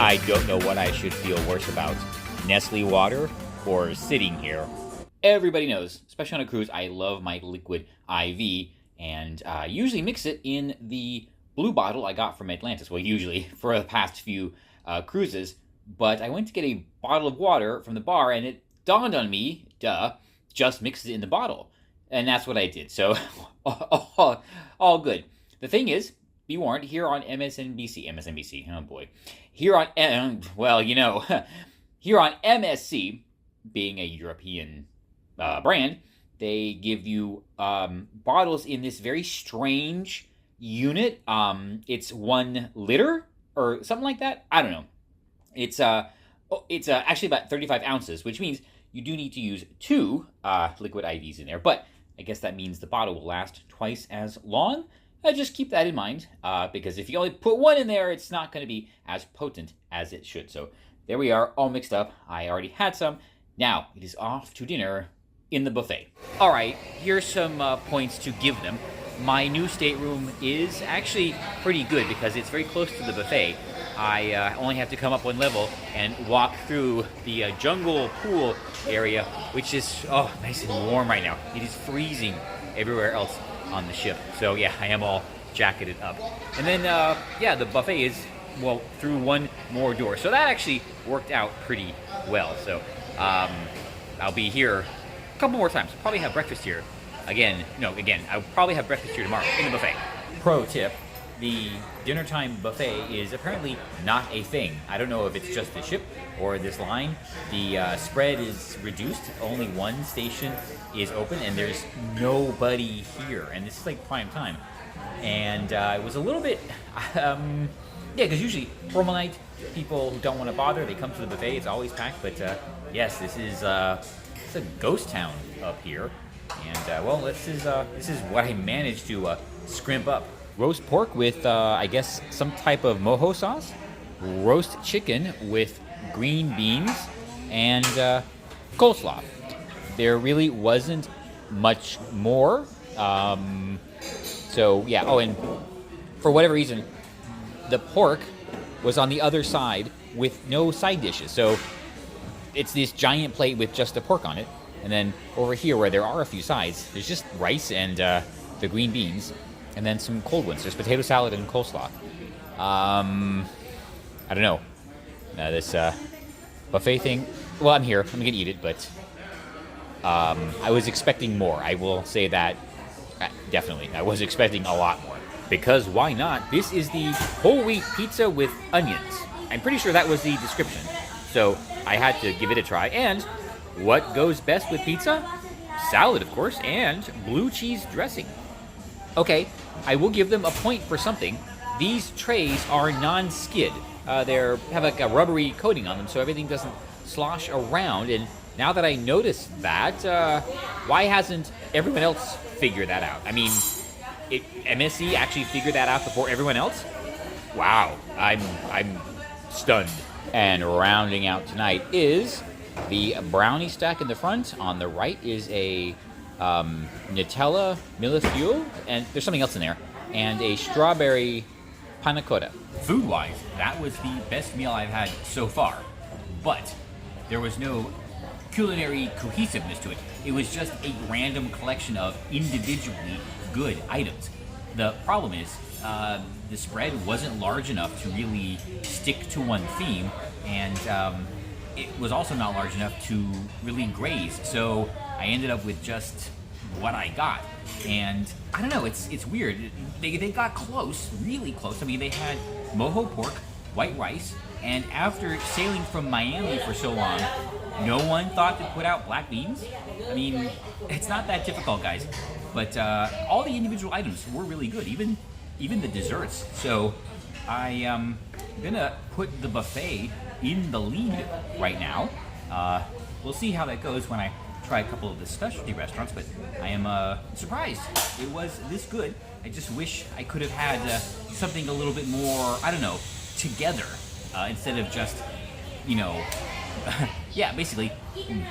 I don't know what I should feel worse about, Nestle water or sitting here. Everybody knows, especially on a cruise, I love my liquid IV, and I usually mix it in the blue bottle I got from Atlantis. Well, usually for the past few cruises, but I went to get a bottle of water from the bar, and it dawned on me, just mix it in the bottle. And that's what I did, so all good. The thing is, be warned, here on MSNBC, oh boy, here on MSC, being a European brand, they give you bottles in this very strange unit. It's 1 liter or something like that. I don't know. It's actually about 35 ounces, which means you do need to use 2 liquid IVs in there. But I guess that means the bottle will last twice as long. Just keep that in mind, because if you only put 1 in there, it's not going to be as potent as it should. So there we are, all mixed up. I already had some. Now it is off to dinner in the buffet. All right, here's some points to give them. My new stateroom is actually pretty good because it's very close to the buffet. I only have to come up 1 level and walk through the jungle pool area, which is nice and warm right now. It is freezing everywhere else on the ship. So yeah, I am all jacketed up. And then the buffet is, well, through 1 more door. So that actually worked out pretty well. So I'll be here a couple more times. Probably have breakfast here. I'll probably have breakfast here tomorrow in the buffet. Pro tip, the dinner time buffet is apparently not a thing. I don't know if it's just the ship or this line. The spread is reduced. Only 1 station is open, and there's nobody here. And this is like prime time. And it was a little bit, because usually formal night, people who don't want to bother, they come to the buffet. It's always packed. But yes, this is it's a ghost town up here. And this is what I managed to scrimp up. Roast pork with, I guess, some type of mojo sauce. Roast chicken with green beans and coleslaw. There really wasn't much more. So, yeah. Oh, and for whatever reason, the pork was on the other side with no side dishes. So it's this giant plate with just the pork on it. And then over here, where there are a few sides, there's just rice and the green beans. And then some cold ones. There's potato salad and coleslaw. I don't know. This buffet thing. Well, I'm here. I'm going to eat it, but I was expecting more. I will say that definitely. I was expecting a lot more. Because why not? This is the whole wheat pizza with onions. I'm pretty sure that was the description. So I had to give it a try. And what goes best with pizza? Salad, of course, and blue cheese dressing. Okay, I will give them a point for something. These trays are non-skid. They have like a rubbery coating on them, so everything doesn't slosh around. And now that I noticed that, why hasn't everyone else figured that out? I mean, MSC actually figured that out before everyone else? Wow, I'm stunned. And rounding out tonight is the brownie stack in the front. On the right is a Nutella millefeuille, and there's something else in there, and a strawberry panna cotta. Food-wise, that was the best meal I've had so far, but there was no culinary cohesiveness to it. It was just a random collection of individually good items. The problem is, the spread wasn't large enough to really stick to one theme, and it was also not large enough to really graze, so I ended up with just what I got. And I don't know, it's weird. They got close, really close. I mean, they had mojo pork, white rice, and after sailing from Miami for so long, no one thought to put out black beans. I mean, it's not that difficult, guys. But all the individual items were really good, even the desserts. So I'm gonna put the buffet in the lead right now. We'll see how that goes when I try a couple of the specialty restaurants, but I am surprised it was this good. I just wish I could have had something a little bit more, I don't know, together, instead of just, yeah, basically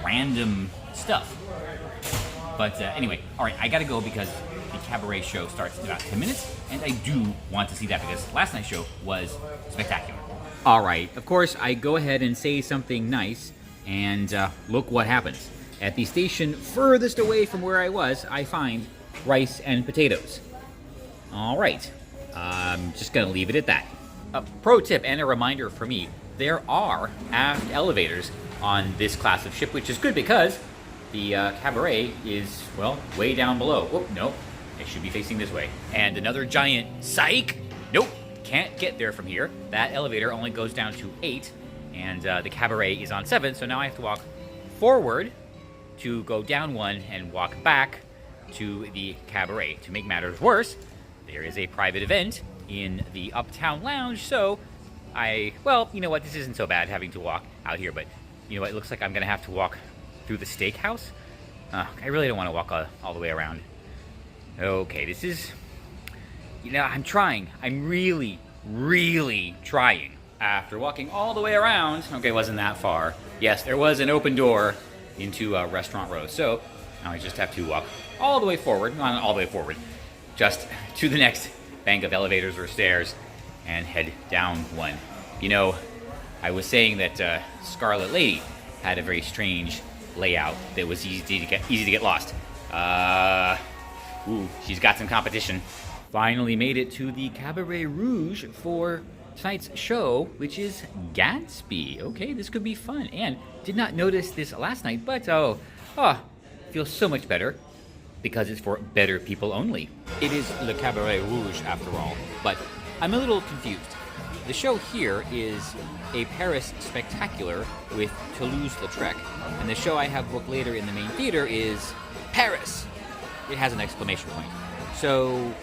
random stuff. But anyway, all right, I gotta go because the Cabaret show starts in about 10 minutes, and I do want to see that because last night's show was spectacular. All right, of course, I go ahead and say something nice, and look what happens. At the station furthest away from where I was, I find rice and potatoes. All right, I'm just gonna leave it at that. A pro tip and a reminder for me, there are aft elevators on this class of ship, which is good because the Cabaret is, well, way down below. Oh, no, it should be facing this way. And another giant psych. Nope, can't get there from here. That elevator only goes down to 8, and the Cabaret is on 7, so now I have to walk forward to go down 1 and walk back to the Cabaret. To make matters worse, there is a private event in the Uptown Lounge, so well, you know what, this isn't so bad having to walk out here, but you know what, it looks like I'm gonna have to walk through the steakhouse. I really don't want to walk all the way around. Okay, this is, you know, I'm trying. I'm really, really trying. After walking all the way around, okay, it wasn't that far. Yes, there was an open door into Restaurant Row, so now I just have to walk all the way forward, not all the way forward, just to the next bank of elevators or stairs and head down 1. You know, I was saying that Scarlet Lady had a very strange layout that was easy to get lost. Ooh, she's got some competition. Finally made it to the Cabaret Rouge for tonight's show, which is Gatsby. Okay, this could be fun. And did not notice this last night, but feels so much better because it's for better people only. It is Le Cabaret Rouge after all, but I'm a little confused. The show here is a Paris spectacular with Toulouse-Lautrec, and the show I have booked later in the main theater is Paris. It has an exclamation point. So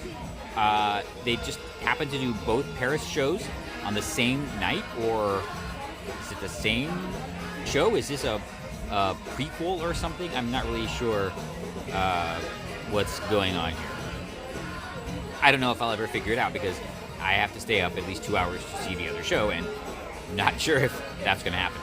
they just happen to do both Paris shows on the same night, or is it the same show? Is this a prequel or something? I'm not really sure what's going on here. I don't know if I'll ever figure it out because I have to stay up at least 2 hours to see the other show, and I'm not sure if that's going to happen.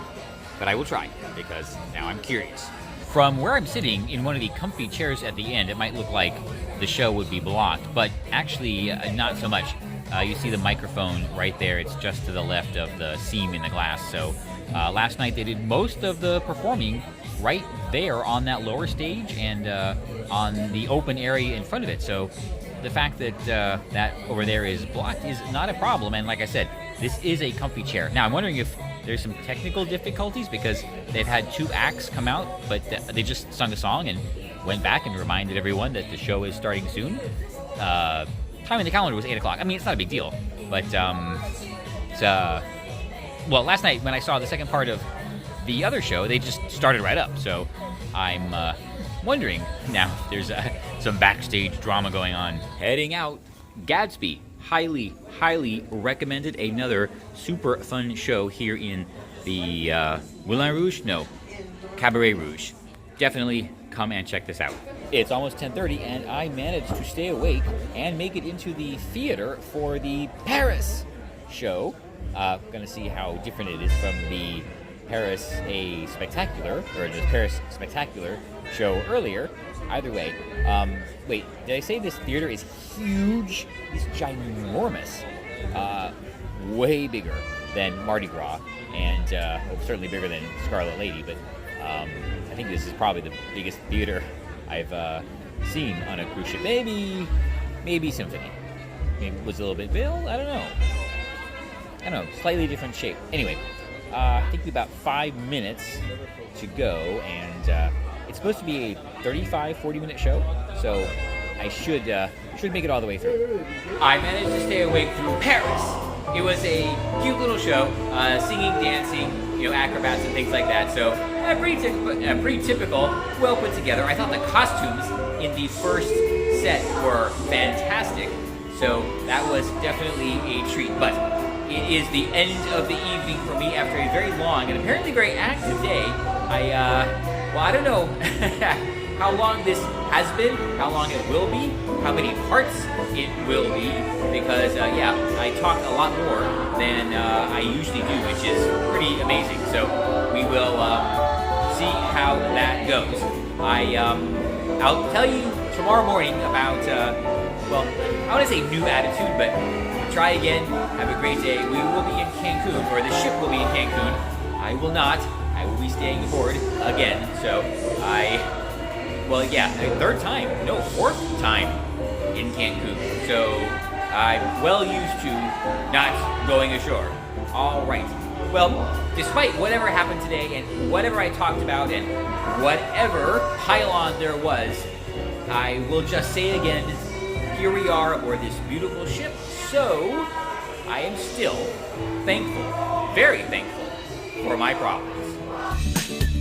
But I will try, because now I'm curious. From where I'm sitting in one of the comfy chairs at the end, it might look like the show would be blocked, but actually not so much. You see the microphone right there. It's just to the left of the seam in the glass. So last night they did most of the performing right there on that lower stage and on the open area in front of it. So the fact that that over there is blocked is not a problem. And like I said, this is a comfy chair. Now, I'm wondering if there's some technical difficulties because they've had 2 acts come out, but they just sung a song and went back and reminded everyone that the show is starting soon. Time in the calendar was 8 o'clock. I mean, it's not a big deal, but well, last night when I saw the second part of the other show, they just started right up. So I'm wondering now if there's some backstage drama going on. Heading out, Gatsby. Highly, highly recommended. Another super fun show here in the Moulin Rouge? No, Cabaret Rouge. Definitely come and check this out. It's almost 10:30 and I managed to stay awake and make it into the theater for the Paris show. Gonna see how different it is from the Paris A Spectacular, or just Paris Spectacular show earlier. Either way, wait, did I say this theater is huge? It's ginormous. Way bigger than Mardi Gras, and well, certainly bigger than Scarlet Lady, but I think this is probably the biggest theater I've seen on a cruise ship. Maybe Symphony. Maybe it was a little bit big. I don't know, slightly different shape. Anyway, I think about 5 minutes to go, and it's supposed to be a 35-40 minute show, so I should make it all the way through. I managed to stay awake through Paris. It was a cute little show, singing, dancing, acrobats and things like that. So pretty typical, well put together. I thought the costumes in the first set were fantastic, so that was definitely a treat. But it is the end of the evening for me after a very long and apparently very active day. I don't know how long this has been, how long it will be, how many parts it will be, because I talk a lot more than I usually do, which is pretty amazing. So we will see how that goes. I I'll tell you tomorrow morning about, well, I want to say new attitude, but try again. Have a great day. We will be in Cancun, or the ship will be in Cancun. I will not. I will be staying aboard again. So well, yeah, third time. No, fourth time in Cancun. So I'm well used to not going ashore. All right. Well, despite whatever happened today and whatever I talked about and whatever pylon there was, I will just say it again. Here we are aboard this beautiful ship. So I am still thankful, very thankful for my problems.